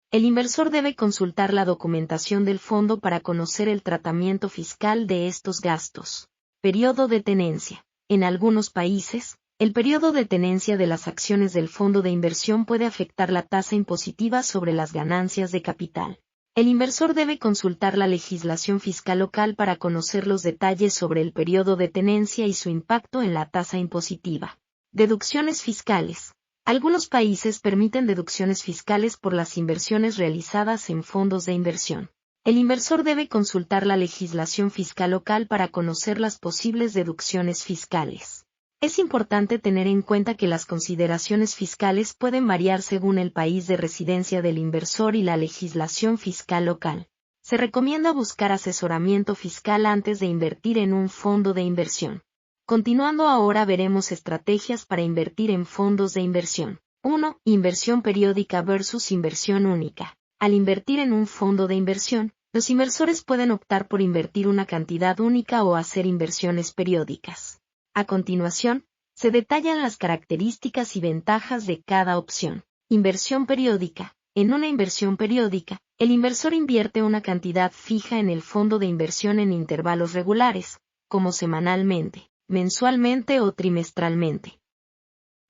Speaker 1: El inversor debe consultar la documentación del fondo para conocer el tratamiento fiscal de estos gastos. Periodo de tenencia. En algunos países, el periodo de tenencia de las acciones del fondo de inversión puede afectar la tasa impositiva sobre las ganancias de capital. El inversor debe consultar la legislación fiscal local para conocer los detalles sobre el periodo de tenencia y su impacto en la tasa impositiva. Deducciones fiscales. Algunos países permiten deducciones fiscales por las inversiones realizadas en fondos de inversión. El inversor debe consultar la legislación fiscal local para conocer las posibles deducciones fiscales. Es importante tener en cuenta que las consideraciones fiscales pueden variar según el país de residencia del inversor y la legislación fiscal local. Se recomienda buscar asesoramiento fiscal antes de invertir en un fondo de inversión. Continuando ahora veremos estrategias para invertir en fondos de inversión. 1. Inversión periódica versus inversión única. Al invertir en un fondo de inversión, los inversores pueden optar por invertir una cantidad única o hacer inversiones periódicas. A continuación, se detallan las características y ventajas de cada opción. Inversión periódica. En una inversión periódica, el inversor invierte una cantidad fija en el fondo de inversión en intervalos regulares, como semanalmente, mensualmente o trimestralmente.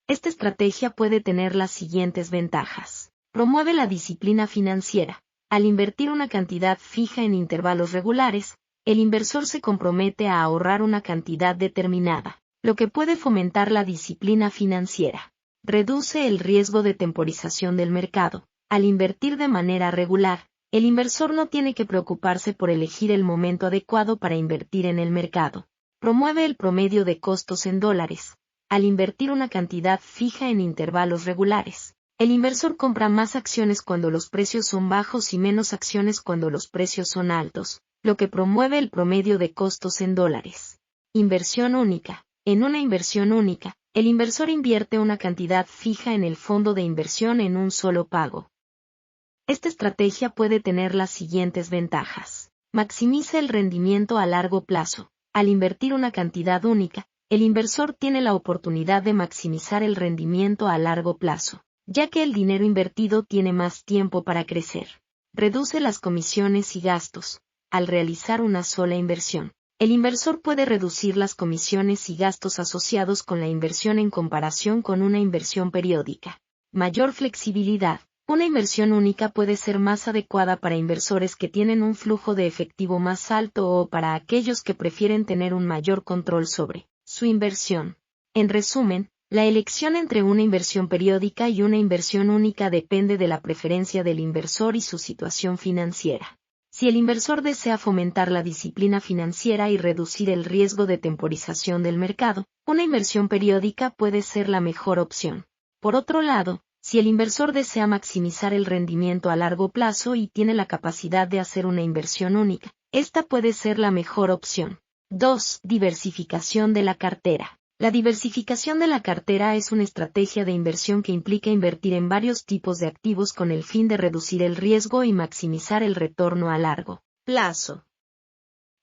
Speaker 1: Esta estrategia puede tener las siguientes ventajas. Promueve la disciplina financiera. Al invertir una cantidad fija en intervalos regulares, el inversor se compromete a ahorrar una cantidad determinada, lo que puede fomentar la disciplina financiera. Reduce el riesgo de temporización del mercado. Al invertir de manera regular, el inversor no tiene que preocuparse por elegir el momento adecuado para invertir en el mercado. Promueve el promedio de costos en dólares. Al invertir una cantidad fija en intervalos regulares, el inversor compra más acciones cuando los precios son bajos y menos acciones cuando los precios son altos, lo que promueve el promedio de costos en dólares. Inversión única. En una inversión única, el inversor invierte una cantidad fija en el fondo de inversión en un solo pago. Esta estrategia puede tener las siguientes ventajas. Maximiza el rendimiento a largo plazo. Al invertir una cantidad única, el inversor tiene la oportunidad de maximizar el rendimiento a largo plazo, ya que el dinero invertido tiene más tiempo para crecer. Reduce las comisiones y gastos. Al realizar una sola inversión, el inversor puede reducir las comisiones y gastos asociados con la inversión en comparación con una inversión periódica. Mayor flexibilidad. Una inversión única puede ser más adecuada para inversores que tienen un flujo de efectivo más alto o para aquellos que prefieren tener un mayor control sobre su inversión. En resumen, la elección entre una inversión periódica y una inversión única depende de la preferencia del inversor y su situación financiera. Si el inversor desea fomentar la disciplina financiera y reducir el riesgo de temporización del mercado, una inversión periódica puede ser la mejor opción. Por otro lado, si el inversor desea maximizar el rendimiento a largo plazo y tiene la capacidad de hacer una inversión única, esta puede ser la mejor opción. 2. Diversificación de la cartera. La diversificación de la cartera es una estrategia de inversión que implica invertir en varios tipos de activos con el fin de reducir el riesgo y maximizar el retorno a largo plazo.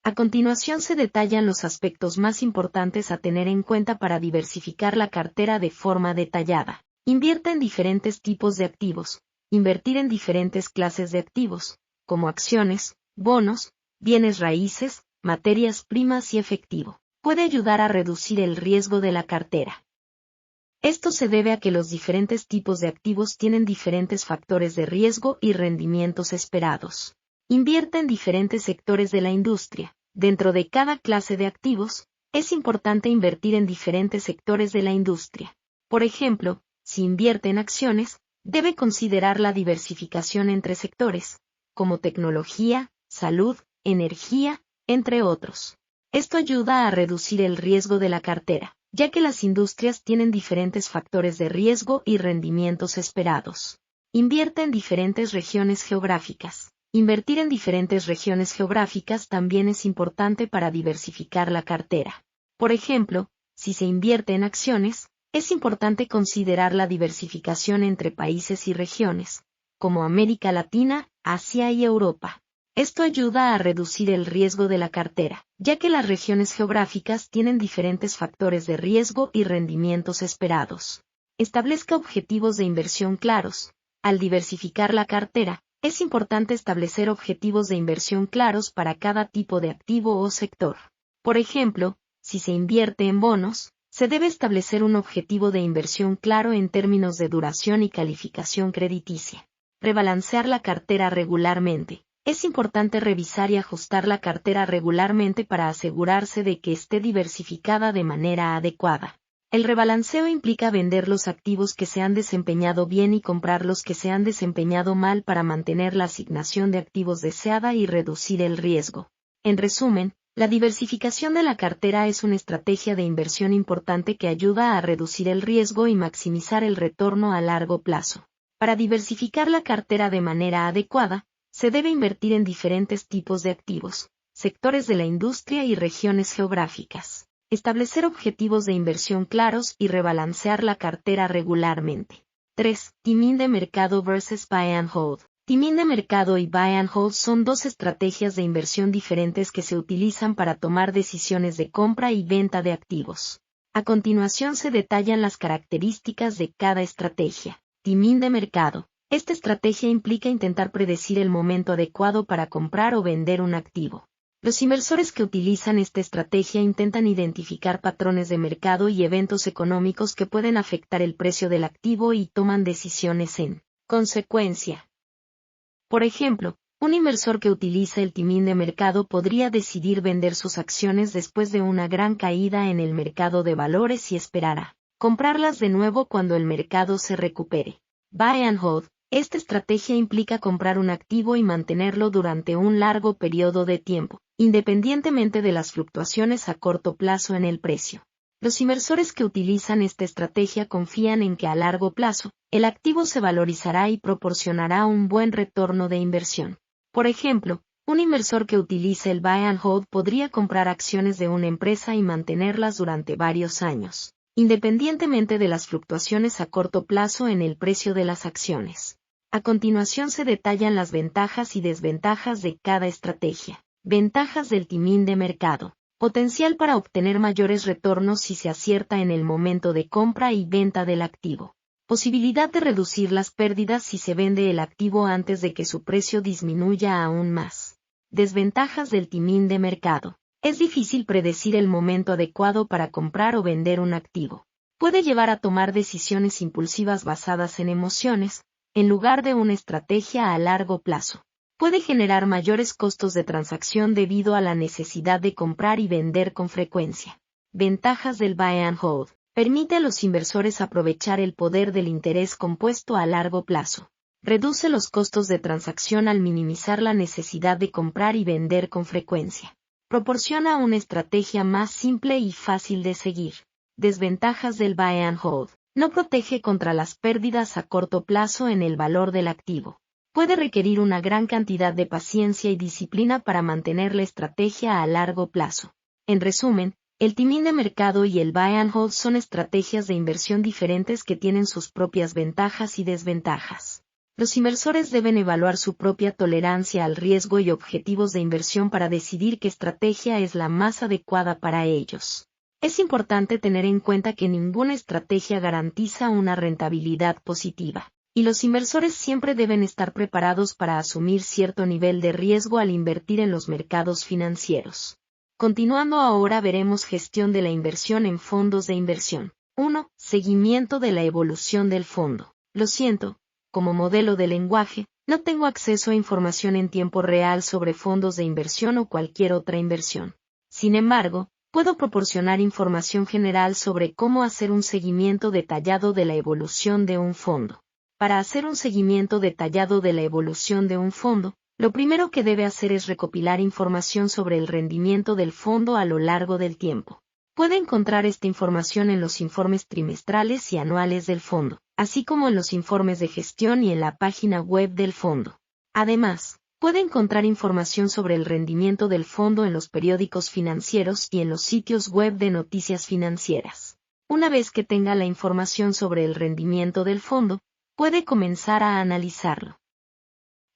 Speaker 1: A continuación se detallan los aspectos más importantes a tener en cuenta para diversificar la cartera de forma detallada. Invierta en diferentes tipos de activos. Invertir en diferentes clases de activos, como acciones, bonos, bienes raíces, materias primas y efectivo, puede ayudar a reducir el riesgo de la cartera. Esto se debe a que los diferentes tipos de activos tienen diferentes factores de riesgo y rendimientos esperados. Invierte en diferentes sectores de la industria. Dentro de cada clase de activos, es importante invertir en diferentes sectores de la industria. Por ejemplo, si invierte en acciones, debe considerar la diversificación entre sectores, como tecnología, salud, energía, entre otros. Esto ayuda a reducir el riesgo de la cartera, ya que las industrias tienen diferentes factores de riesgo y rendimientos esperados. Invierte en diferentes regiones geográficas. Invertir en diferentes regiones geográficas también es importante para diversificar la cartera. Por ejemplo, si se invierte en acciones, es importante considerar la diversificación entre países y regiones, como América Latina, Asia y Europa. Esto ayuda a reducir el riesgo de la cartera, ya que las regiones geográficas tienen diferentes factores de riesgo y rendimientos esperados. Establezca objetivos de inversión claros. Al diversificar la cartera, es importante establecer objetivos de inversión claros para cada tipo de activo o sector. Por ejemplo, si se invierte en bonos, se debe establecer un objetivo de inversión claro en términos de duración y calificación crediticia. Rebalancear la cartera regularmente. Es importante revisar y ajustar la cartera regularmente para asegurarse de que esté diversificada de manera adecuada. El rebalanceo implica vender los activos que se han desempeñado bien y comprar los que se han desempeñado mal para mantener la asignación de activos deseada y reducir el riesgo. En resumen, la diversificación de la cartera es una estrategia de inversión importante que ayuda a reducir el riesgo y maximizar el retorno a largo plazo. Para diversificar la cartera de manera adecuada, se debe invertir en diferentes tipos de activos, sectores de la industria y regiones geográficas. Establecer objetivos de inversión claros y rebalancear la cartera regularmente. 3. Timing de mercado versus buy and hold. Timing de mercado y buy and hold son dos estrategias de inversión diferentes que se utilizan para tomar decisiones de compra y venta de activos. A continuación se detallan las características de cada estrategia. Timing de mercado. Esta estrategia implica intentar predecir el momento adecuado para comprar o vender un activo. Los inversores que utilizan esta estrategia intentan identificar patrones de mercado y eventos económicos que pueden afectar el precio del activo y toman decisiones en consecuencia. Por ejemplo, un inversor que utiliza el timing de mercado podría decidir vender sus acciones después de una gran caída en el mercado de valores y esperar a comprarlas de nuevo cuando el mercado se recupere. Buy and hold. Esta estrategia implica comprar un activo y mantenerlo durante un largo periodo de tiempo, independientemente de las fluctuaciones a corto plazo en el precio. Los inversores que utilizan esta estrategia confían en que a largo plazo, el activo se valorizará y proporcionará un buen retorno de inversión. Por ejemplo, un inversor que utiliza el buy and hold podría comprar acciones de una empresa y mantenerlas durante varios años, independientemente de las fluctuaciones a corto plazo en el precio de las acciones. A continuación se detallan las ventajas y desventajas de cada estrategia. Ventajas del timing de mercado. Potencial para obtener mayores retornos si se acierta en el momento de compra y venta del activo. Posibilidad de reducir las pérdidas si se vende el activo antes de que su precio disminuya aún más. Desventajas del timing de mercado. Es difícil predecir el momento adecuado para comprar o vender un activo. Puede llevar a tomar decisiones impulsivas basadas en emociones, en lugar de una estrategia a largo plazo. Puede generar mayores costos de transacción debido a la necesidad de comprar y vender con frecuencia. Ventajas del buy and hold. Permite a los inversores aprovechar el poder del interés compuesto a largo plazo. Reduce los costos de transacción al minimizar la necesidad de comprar y vender con frecuencia. Proporciona una estrategia más simple y fácil de seguir. Desventajas del buy and hold. No protege contra las pérdidas a corto plazo en el valor del activo. Puede requerir una gran cantidad de paciencia y disciplina para mantener la estrategia a largo plazo. En resumen, el timing de mercado y el buy and hold son estrategias de inversión diferentes que tienen sus propias ventajas y desventajas. Los inversores deben evaluar su propia tolerancia al riesgo y objetivos de inversión para decidir qué estrategia es la más adecuada para ellos. Es importante tener en cuenta que ninguna estrategia garantiza una rentabilidad positiva, y los inversores siempre deben estar preparados para asumir cierto nivel de riesgo al invertir en los mercados financieros. Continuando ahora veremos gestión de la inversión en fondos de inversión. 1. Seguimiento de la evolución del fondo. Lo siento, como modelo de lenguaje, no tengo acceso a información en tiempo real sobre fondos de inversión o cualquier otra inversión. Sin embargo, Puedo proporcionar información general sobre cómo hacer un seguimiento detallado de la evolución de un fondo. Para hacer un seguimiento detallado de la evolución de un fondo, lo primero que debe hacer es recopilar información sobre el rendimiento del fondo a lo largo del tiempo. Puede encontrar esta información en los informes trimestrales y anuales del fondo, así como en los informes de gestión y en la página web del fondo. Además, puede encontrar información sobre el rendimiento del fondo en los periódicos financieros y en los sitios web de noticias financieras. Una vez que tenga la información sobre el rendimiento del fondo, puede comenzar a analizarlo.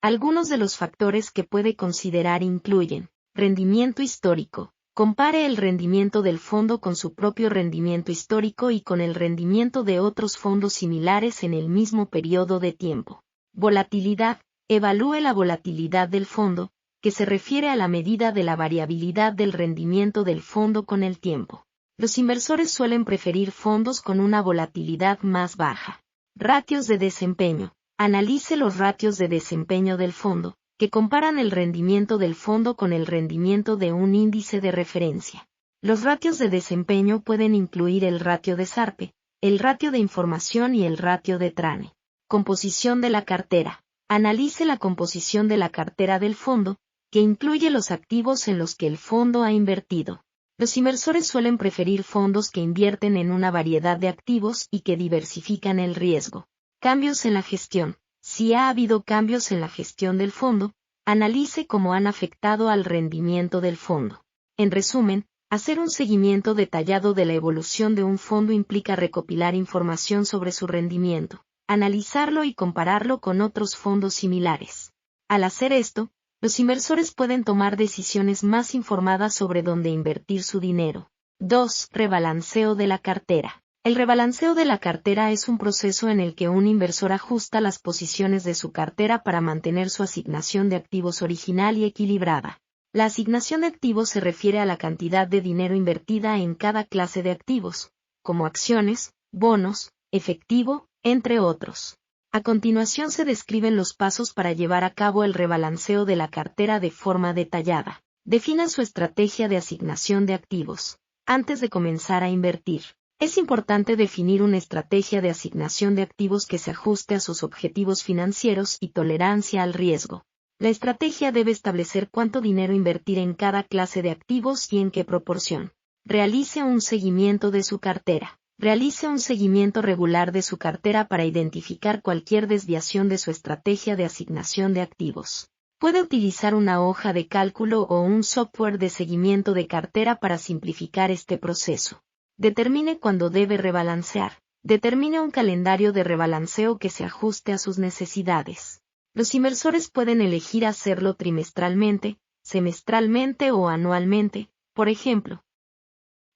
Speaker 1: Algunos de los factores que puede considerar incluyen: rendimiento histórico. Compare el rendimiento del fondo con su propio rendimiento histórico y con el rendimiento de otros fondos similares en el mismo periodo de tiempo. Volatilidad. Evalúe la volatilidad del fondo, que se refiere a la medida de la variabilidad del rendimiento del fondo con el tiempo. Los inversores suelen preferir fondos con una volatilidad más baja. Ratios de desempeño. Analice los ratios de desempeño del fondo, que comparan el rendimiento del fondo con el rendimiento de un índice de referencia. Los ratios de desempeño pueden incluir el ratio de Sharpe, el ratio de información y el ratio de Trane. Composición de la cartera. Analice la composición de la cartera del fondo, que incluye los activos en los que el fondo ha invertido. Los inversores suelen preferir fondos que invierten en una variedad de activos y que diversifican el riesgo. Cambios en la gestión. Si ha habido cambios en la gestión del fondo, analice cómo han afectado al rendimiento del fondo. En resumen, hacer un seguimiento detallado de la evolución de un fondo implica recopilar información sobre su rendimiento, analizarlo y compararlo con otros fondos similares. Al hacer esto, los inversores pueden tomar decisiones más informadas sobre dónde invertir su dinero. 2. Rebalanceo de la cartera. El rebalanceo de la cartera es un proceso en el que un inversor ajusta las posiciones de su cartera para mantener su asignación de activos original y equilibrada. La asignación de activos se refiere a la cantidad de dinero invertida en cada clase de activos, como acciones, bonos, efectivo, entre otros. A continuación se describen los pasos para llevar a cabo el rebalanceo de la cartera de forma detallada. Defina su estrategia de asignación de activos. Antes de comenzar a invertir, es importante definir una estrategia de asignación de activos que se ajuste a sus objetivos financieros y tolerancia al riesgo. La estrategia debe establecer cuánto dinero invertir en cada clase de activos y en qué proporción. Realice un seguimiento de su cartera. Realice un seguimiento regular de su cartera para identificar cualquier desviación de su estrategia de asignación de activos. Puede utilizar una hoja de cálculo o un software de seguimiento de cartera para simplificar este proceso. Determine cuándo debe rebalancear. Determine un calendario de rebalanceo que se ajuste a sus necesidades. Los inversores pueden elegir hacerlo trimestralmente, semestralmente o anualmente, por ejemplo.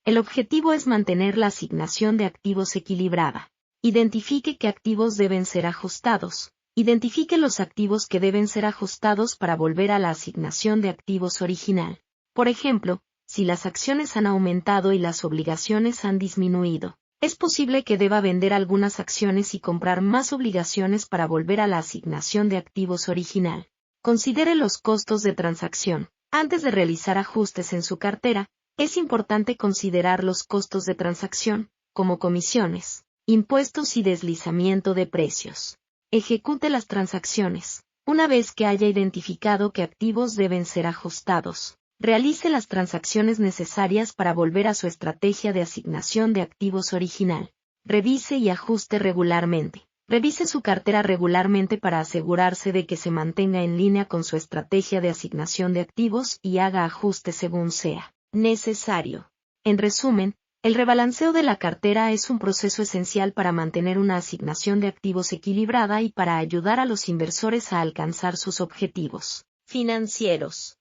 Speaker 1: El objetivo es mantener la asignación de activos equilibrada. Identifique qué activos deben ser ajustados. Identifique los activos que deben ser ajustados para volver a la asignación de activos original. Por ejemplo, si las acciones han aumentado y las obligaciones han disminuido, es posible que deba vender algunas acciones y comprar más obligaciones para volver a la asignación de activos original. Considere los costos de transacción. Antes de realizar ajustes en su cartera, es importante considerar los costos de transacción, como comisiones, impuestos y deslizamiento de precios. Ejecute las transacciones. Una vez que haya identificado qué activos deben ser ajustados, realice las transacciones necesarias para volver a su estrategia de asignación de activos original. Revise y ajuste regularmente. Revise su cartera regularmente para asegurarse de que se mantenga en línea con su estrategia de asignación de activos y haga ajustes según sea necesario. En resumen, el rebalanceo de la cartera es un proceso esencial para mantener una asignación de activos equilibrada y para ayudar a los inversores a alcanzar sus objetivos financieros.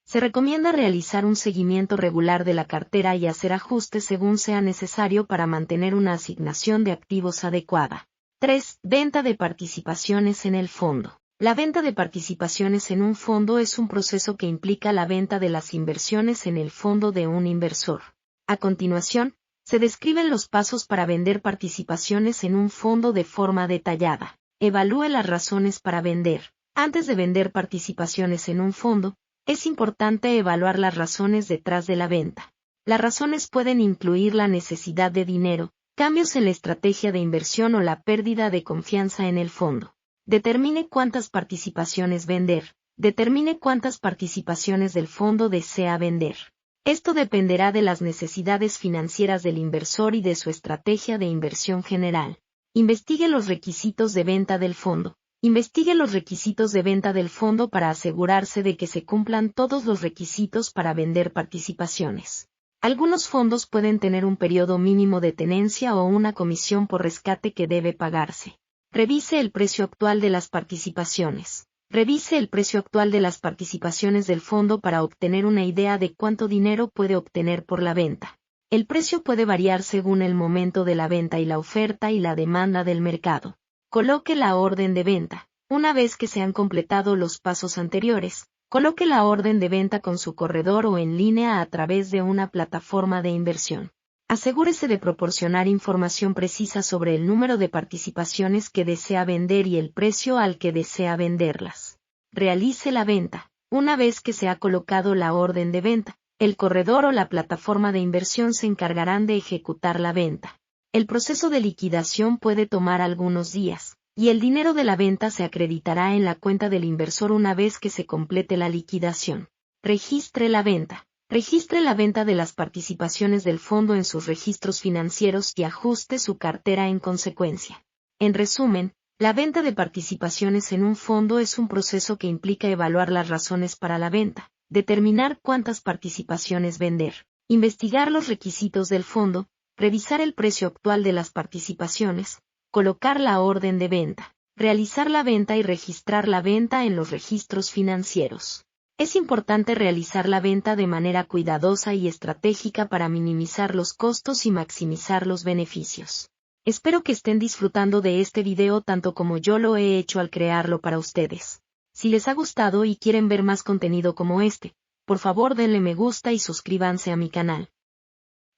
Speaker 1: Se recomienda realizar un seguimiento regular de la cartera y hacer ajustes según sea necesario para mantener una asignación de activos adecuada. 3. Venta de participaciones en el fondo. La venta de participaciones en un fondo es un proceso que implica la venta de las inversiones en el fondo de un inversor. A continuación, se describen los pasos para vender participaciones en un fondo de forma detallada. Evalúe las razones para vender. Antes de vender participaciones en un fondo, es importante evaluar las razones detrás de la venta. Las razones pueden incluir la necesidad de dinero, cambios en la estrategia de inversión o la pérdida de confianza en el fondo. Determine cuántas participaciones vender. Determine cuántas participaciones del fondo desea vender. Esto dependerá de las necesidades financieras del inversor y de su estrategia de inversión general. Investigue los requisitos de venta del fondo. Investigue los requisitos de venta del fondo para asegurarse de que se cumplan todos los requisitos para vender participaciones. Algunos fondos pueden tener un periodo mínimo de tenencia o una comisión por rescate que debe pagarse. Revise el precio actual de las participaciones. Revise el precio actual de las participaciones del fondo para obtener una idea de cuánto dinero puede obtener por la venta. El precio puede variar según el momento de la venta y la oferta y la demanda del mercado. Coloque la orden de venta. Una vez que se han completado los pasos anteriores, coloque la orden de venta con su corredor o en línea a través de una plataforma de inversión. Asegúrese de proporcionar información precisa sobre el número de participaciones que desea vender y el precio al que desea venderlas. Realice la venta. Una vez que se ha colocado la orden de venta, el corredor o la plataforma de inversión se encargarán de ejecutar la venta. El proceso de liquidación puede tomar algunos días, y el dinero de la venta se acreditará en la cuenta del inversor una vez que se complete la liquidación. Registre la venta. Registre la venta de las participaciones del fondo en sus registros financieros y ajuste su cartera en consecuencia. En resumen, la venta de participaciones en un fondo es un proceso que implica evaluar las razones para la venta, determinar cuántas participaciones vender, investigar los requisitos del fondo, revisar el precio actual de las participaciones, colocar la orden de venta, realizar la venta y registrar la venta en los registros financieros. Es importante realizar la venta de manera cuidadosa y estratégica para minimizar los costos y maximizar los beneficios. Espero que estén disfrutando de este video tanto como yo lo he hecho al crearlo para ustedes. Si les ha gustado y quieren ver más contenido como este, por favor denle me gusta y suscríbanse a mi canal.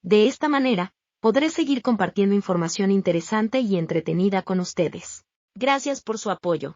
Speaker 1: De esta manera, podré seguir compartiendo información interesante y entretenida con ustedes. Gracias por su apoyo.